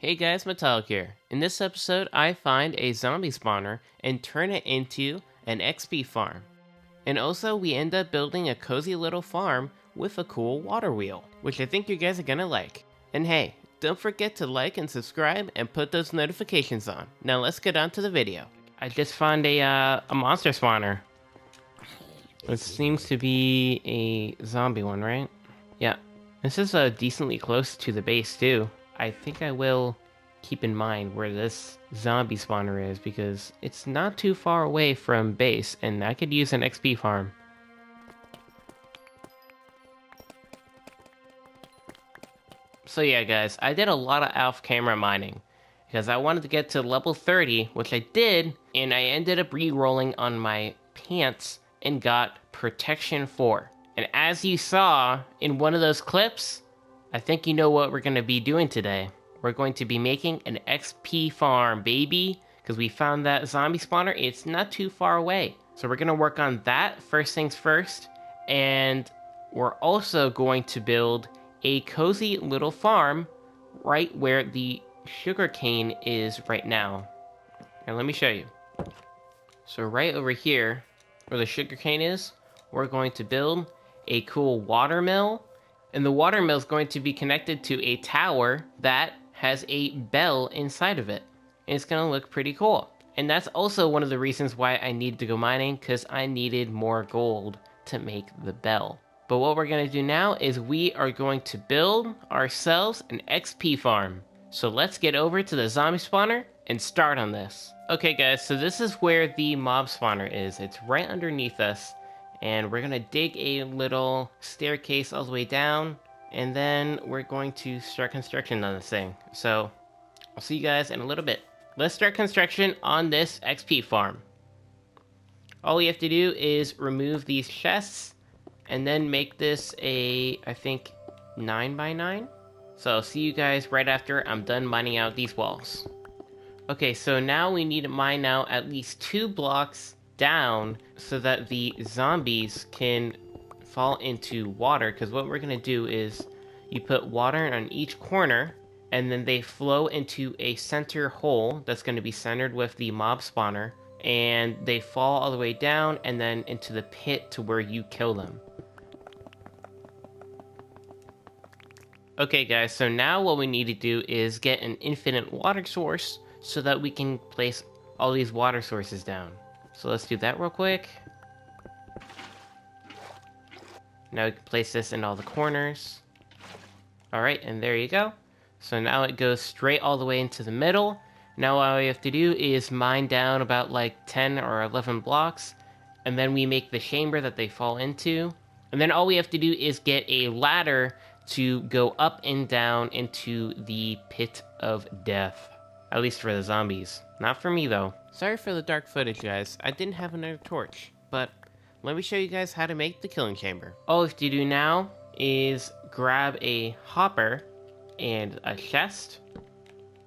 Hey guys, Metallic here. In this episode, I find a zombie spawner and turn it into an XP farm. And also, we end up building a cozy little farm with a cool water wheel, which I think you guys are gonna like. And hey, don't forget to like and subscribe and put those notifications on. Now let's get on to the video. I just found a monster spawner. It seems to be a zombie one, right? Yeah. This is decently close to the base too. I think I will keep in mind where this zombie spawner is because it's not too far away from base and I could use an XP farm. So yeah guys, I did a lot of off-camera mining because I wanted to get to level 30, which I did, and I ended up re-rolling on my pants and got protection 4. And as you saw in one of those clips, I think you know what we're going to be doing today. We're going to be making an XP farm, baby, because we found that zombie spawner. It's not too far away. So we're going to work on that first things first. And we're also going to build a cozy little farm right where the sugarcane is right now. And let me show you. So right over here, where the sugarcane is, we're going to build a cool water mill. And the water mill is going to be connected to a tower that has a bell inside of it. And it's going to look pretty cool. And that's also one of the reasons why I needed to go mining, because I needed more gold to make the bell. But what we're going to do now is we are going to build ourselves an XP farm. So let's get over to the zombie spawner and start on this. Okay guys, so this is where the mob spawner is. It's right underneath us. And we're going to dig a little staircase all the way down. And then we're going to start construction on this thing. So I'll see you guys in a little bit. Let's start construction on this XP farm. All we have to do is remove these chests and then make this a, I think, 9x9. So I'll see you guys right after I'm done mining out these walls. Okay, so now we need to mine out at least 2 blocks down so that the zombies can fall into water, because what we're going to do is you put water on each corner and then they flow into a center hole that's going to be centered with the mob spawner, and they fall all the way down and then into the pit to where you kill them. Okay guys, so now what we need to do is get an infinite water source so that we can place all these water sources down. So let's do that real quick. Now we can place this in all the corners. Alright, and there you go. So now it goes straight all the way into the middle. Now all we have to do is mine down about like 10 or 11 blocks. And then we make the chamber that they fall into. And then all we have to do is get a ladder to go up and down into the pit of death. At least for the zombies. Not for me though. Sorry for the dark footage guys, I didn't have another torch. But let me show you guys how to make the killing chamber. All we have to do now is grab a hopper and a chest.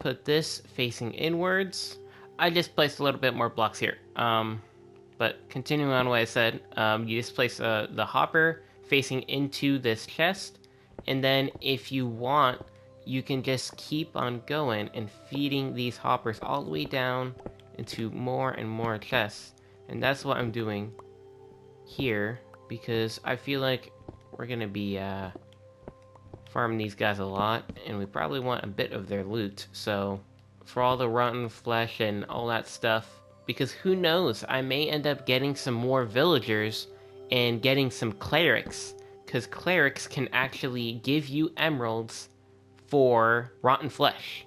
Put this facing inwards. I just placed a little bit more blocks here. But continuing on what I said, you just place the hopper facing into this chest. And then if you want, you can just keep on going and feeding these hoppers all the way down into more and more chests. And that's what I'm doing here, because I feel like we're gonna be farming these guys a lot, and we probably want a bit of their loot. So for all the rotten flesh and all that stuff, because who knows, I may end up getting some more villagers and getting some clerics, because clerics can actually give you emeralds for rotten flesh.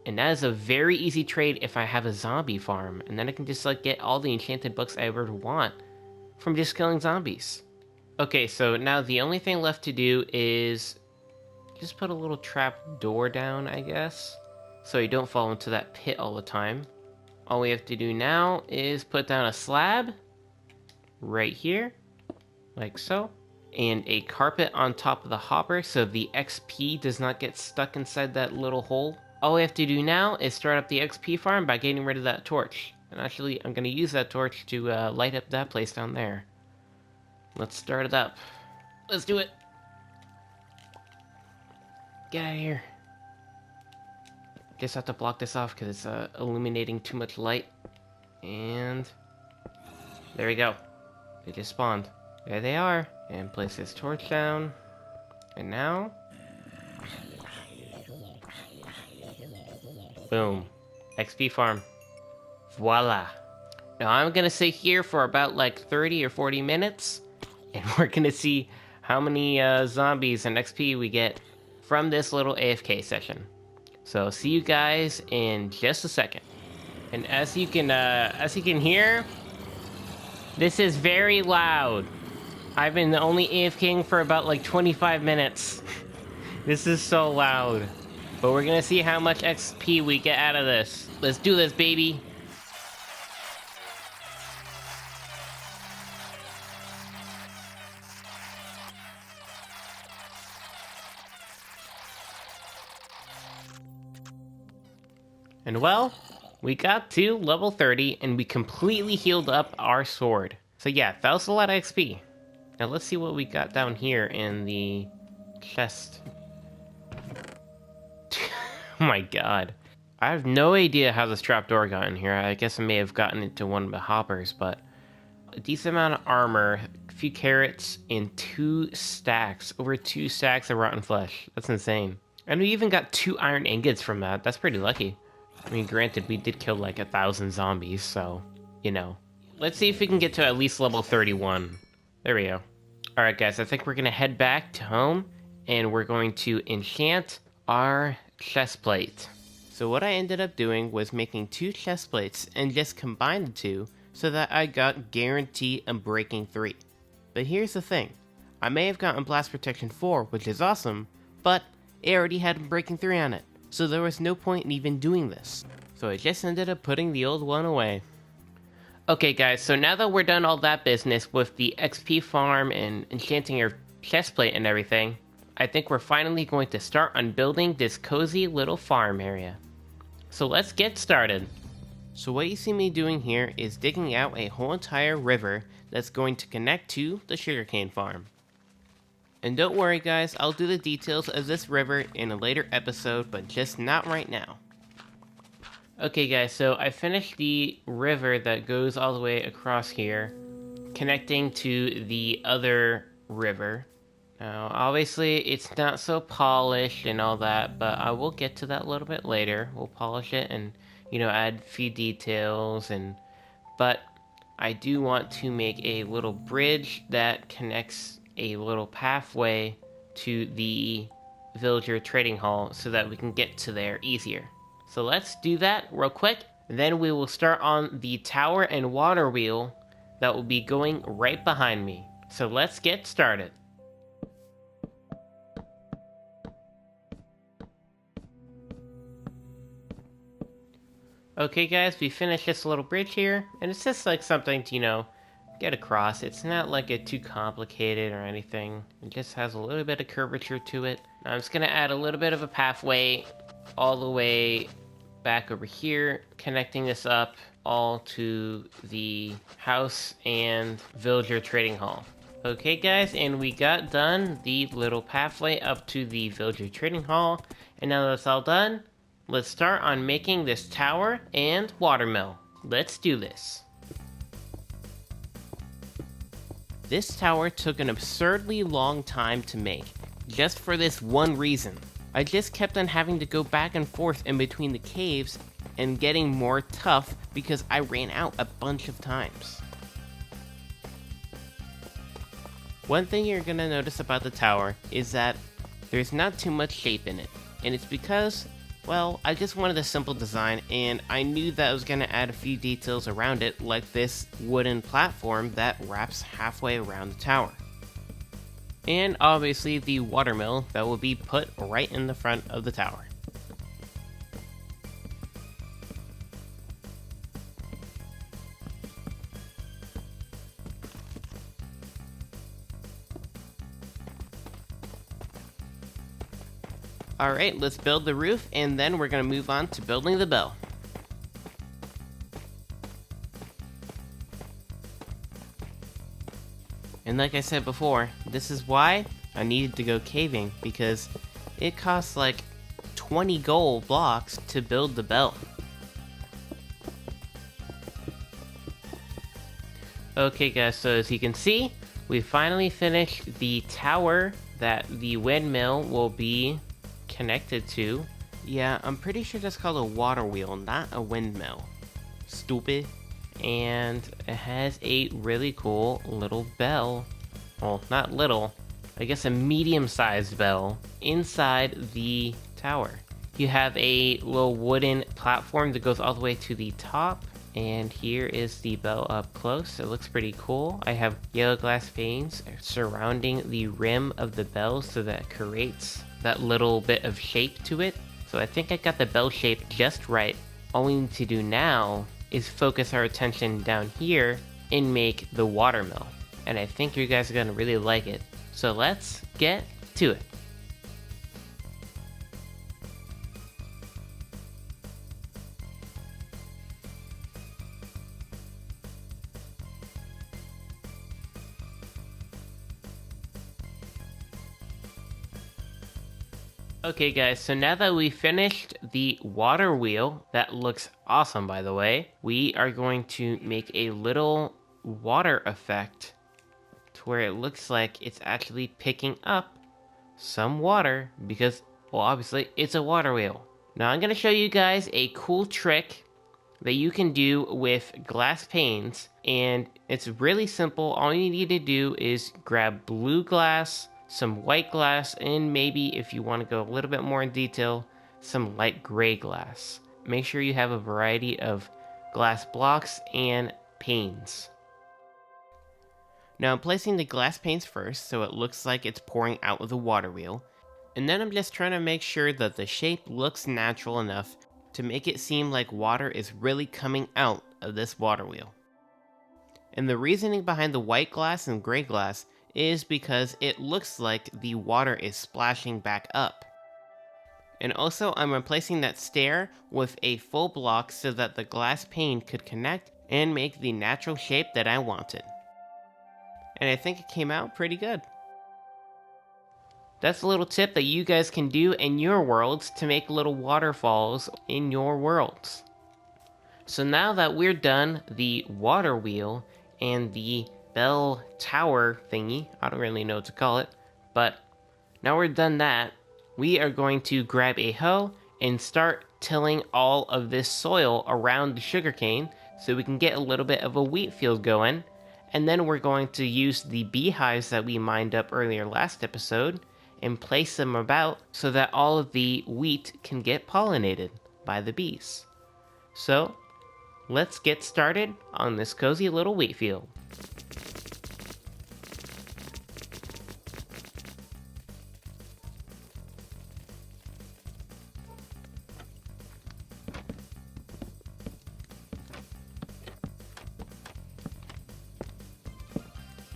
And that is a very easy trade if I have a zombie farm, and then I can just like get all the enchanted books I ever want from just killing zombies. Okay, so now the only thing left to do is just put a little trap door down, I guess, so you don't fall into that pit all the time. All we have to do now is put down a slab right here, like so, and a carpet on top of the hopper so the XP does not get stuck inside that little hole. All we have to do now is start up the XP farm by getting rid of that torch. And actually, I'm going to use that torch to light up that place down there. Let's start it up. Let's do it. Get out of here. Just have to block this off because it's illuminating too much light. And there we go. They just spawned. There they are. And place this torch down. And now, boom. XP farm. Voila. Now I'm gonna sit here for about like 30 or 40 minutes. And we're gonna see how many zombies and XP we get from this little AFK session. So see you guys in just a second. And as you can hear, this is very loud. I've been only AFKing for about like 25 minutes. This is so loud. But we're gonna see how much XP we get out of this. Let's do this, baby. And well, we got to level 30 and we completely healed up our sword. So yeah, that was a lot of XP. Now let's see what we got down here in the chest. Oh my god. I have no idea how this trapdoor got in here. I guess I may have gotten into one of the hoppers, but a decent amount of armor, a few carrots, and 2 stacks. Over 2 stacks of rotten flesh. That's insane. And we even got 2 iron ingots from that. That's pretty lucky. I mean, granted, we did kill like 1,000 zombies, so, you know. Let's see if we can get to at least level 31. There we go. Alright guys, I think we're gonna head back to home, and we're going to enchant our chest plate. So what I ended up doing was making 2 chest plates and just combined the 2 so that I got guarantee Unbreaking 3. But here's the thing. I may have gotten Blast Protection 4, which is awesome, but it already had Unbreaking 3 on it. So there was no point in even doing this. So I just ended up putting the old one away. Okay guys, so now that we're done all that business with the XP farm and enchanting our chest plate and everything, I think we're finally going to start on building this cozy little farm area. So let's get started. So what you see me doing here is digging out a whole entire river that's going to connect to the sugarcane farm. And don't worry guys, I'll do the details of this river in a later episode, but just not right now. Okay guys, so I finished the river that goes all the way across here, connecting to the other river. Now obviously it's not so polished and all that, but I will get to that a little bit later. We'll polish it and, you know, add a few details, but I do want to make a little bridge that connects a little pathway to the villager trading hall so that we can get to there easier. So let's do that real quick. Then we will start on the tower and water wheel that will be going right behind me. So let's get started. Okay guys, we finished this little bridge here, and it's just like something to, you know, get across. It's not like it too complicated or anything. It just has a little bit of curvature to it. Now I'm just gonna add a little bit of a pathway all the way back over here, connecting this up all to the house and villager trading hall. Okay guys, and we got done the little pathway up to the villager trading hall, and now that's all done, let's start on making this tower and watermill. Let's do this. This tower took an absurdly long time to make, just for this one reason. I just kept on having to go back and forth in between the caves and getting more tough because I ran out a bunch of times. One thing you're gonna notice about the tower is that there's not too much shape in it, and it's because, well, I just wanted a simple design, and I knew that I was going to add a few details around it, like this wooden platform that wraps halfway around the tower. And obviously the watermill that will be put right in the front of the tower. Alright, let's build the roof, and then we're going to move on to building the bell. And like I said before, this is why I needed to go caving, because it costs like 20 gold blocks to build the bell. Okay guys, so as you can see, we finally finished the tower that the windmill will be connected to. Yeah, I'm pretty sure that's called a water wheel, not a windmill. Stupid. And it has a really cool little bell. Well, not little, I guess a medium-sized bell inside the tower. You have a little wooden platform that goes all the way to the top. And here is the bell up close. It looks pretty cool. I have yellow glass panes surrounding the rim of the bell so that it creates that little bit of shape to it. So I think I got the bell shape just right. All we need to do now is focus our attention down here and make the watermill. And I think you guys are gonna really like it. So let's get to it. Okay guys, so now that we finished the water wheel, that looks awesome by the way, we are going to make a little water effect to where it looks like it's actually picking up some water because, well, obviously it's a water wheel. Now I'm going to show you guys a cool trick that you can do with glass panes, and it's really simple. All you need to do is grab blue glass, some white glass, and maybe if you want to go a little bit more in detail, some light gray glass. Make sure you have a variety of glass blocks and panes. Now I'm placing the glass panes first so it looks like it's pouring out of the water wheel, and then I'm just trying to make sure that the shape looks natural enough to make it seem like water is really coming out of this water wheel. And the reasoning behind the white glass and gray glass is because it looks like the water is splashing back up. And also I'm replacing that stair with a full block so that the glass pane could connect and make the natural shape that I wanted. And I think it came out pretty good. That's a little tip that you guys can do in your worlds to make little waterfalls in your worlds. So now that we're done the water wheel and the bell tower thingy, I don't really know what to call it, but now we're done that, we are going to grab a hoe and start tilling all of this soil around the sugarcane so we can get a little bit of a wheat field going. And then we're going to use the beehives that we mined up earlier last episode and place them about so that all of the wheat can get pollinated by the bees. So let's get started on this cozy little wheat field.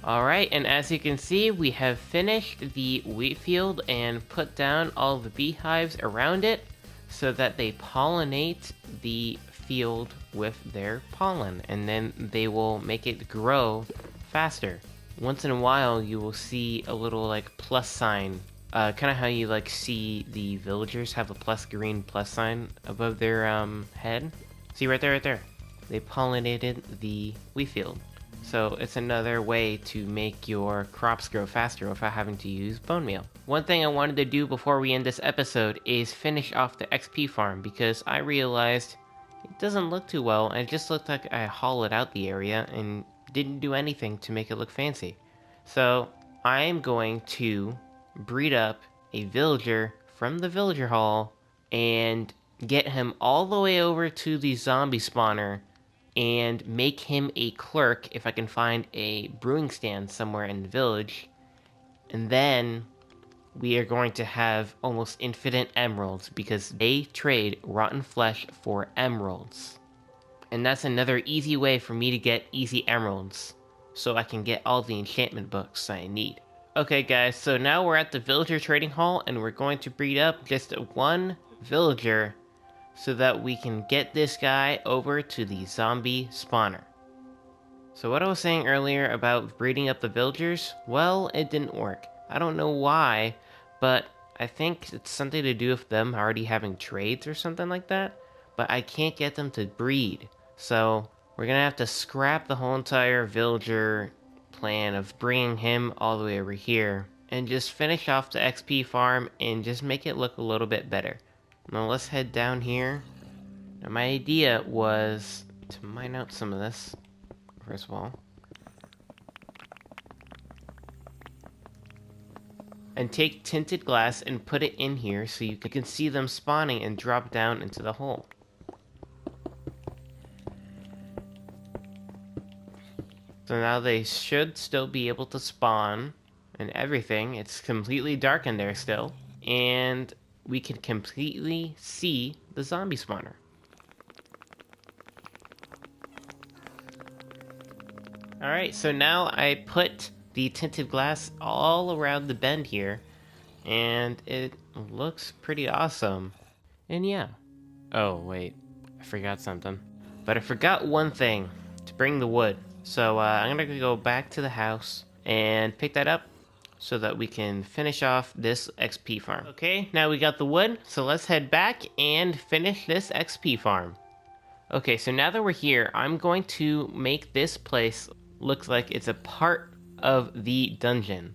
Alright, and as you can see, we have finished the wheat field and put down all the beehives around it so that they pollinate the field with their pollen, and then they will make it grow faster. Once in a while, you will see a little like plus sign, kind of how you like see the villagers have a green plus sign above their head. See right there, right there. They pollinated the wheat field. So it's another way to make your crops grow faster without having to use bone meal. One thing I wanted to do before we end this episode is finish off the XP farm because I realized it doesn't look too well and it just looked like I hollowed out the area and didn't do anything to make it look fancy. So I'm going to breed up a villager from the villager hall and get him all the way over to the zombie spawner and make him a clerk if I can find a brewing stand somewhere in the village. And then we are going to have almost infinite emeralds because they trade rotten flesh for emeralds. And that's another easy way for me to get easy emeralds so I can get all the enchantment books I need. Okay guys, so now we're at the villager trading hall and we're going to breed up just one villager so that we can get this guy over to the zombie spawner. So what I was saying earlier about breeding up the villagers, well, it didn't work. I don't know why, but I think it's something to do with them already having trades or something like that. But I can't get them to breed. So we're gonna have to scrap the whole entire villager plan of bringing him all the way over here and just finish off the XP farm and just make it look a little bit better. Now let's head down here. Now my idea was to mine out some of this, first of all. And take tinted glass and put it in here so you can see them spawning and drop down into the hole. So now they should still be able to spawn and everything. It's completely dark in there still. And we can completely see the zombie spawner. Alright, so now I put the tinted glass all around the bend here. And it looks pretty awesome. And yeah. Oh, wait. I forgot something. But I forgot one thing. To bring the wood. So I'm going to go back to the house and pick that up so that we can finish off this XP farm. Okay, now we got the wood, so let's head back and finish this XP farm. Okay, so now that we're here, I'm going to make this place look like it's a part of the dungeon.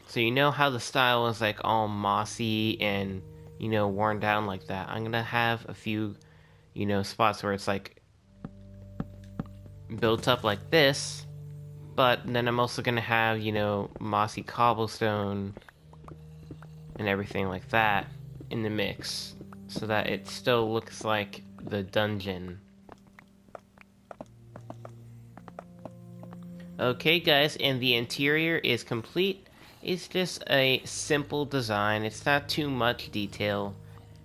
So you know how the style is like all mossy and, you know, worn down like that. I'm going to have a few, you know, spots where it's like built up like this, but then I'm also gonna have, you know, mossy cobblestone and everything like that in the mix so that it still looks like the dungeon. Okay guys, and the interior is complete. It's just a simple design. It's not too much detail.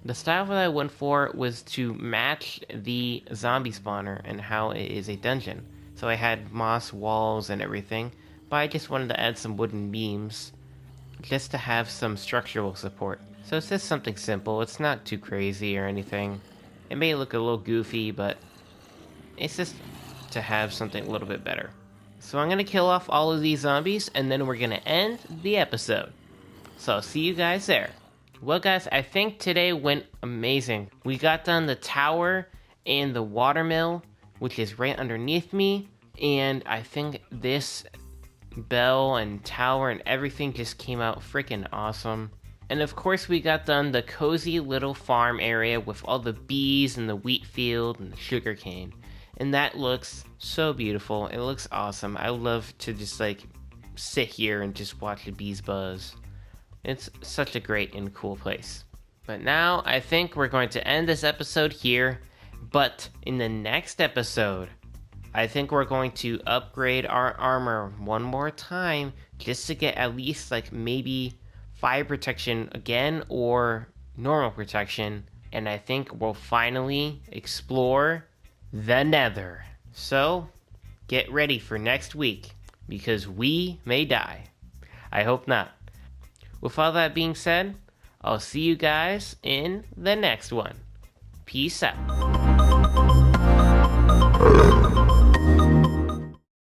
The style that I went for was to match the zombie spawner and how it is a dungeon. So I had moss walls and everything, but I just wanted to add some wooden beams just to have some structural support. So it's just something simple. It's not too crazy or anything. It may look a little goofy, but it's just to have something a little bit better. So I'm going to kill off all of these zombies and then we're going to end the episode. So I'll see you guys there. Well guys, I think today went amazing. We got done the tower and the watermill, which is right underneath me. And I think this bell and tower and everything just came out freaking awesome. And of course we got done the cozy little farm area with all the bees and the wheat field and the sugar cane. And that looks so beautiful. It looks awesome. I love to just like sit here and just watch the bees buzz. It's such a great and cool place. But now I think we're going to end this episode here. But in the next episode, I think we're going to upgrade our armor one more time just to get at least like maybe fire protection again or normal protection. And I think we'll finally explore the Nether. So get ready for next week because we may die. I hope not. With all that being said, I'll see you guys in the next one. Peace out.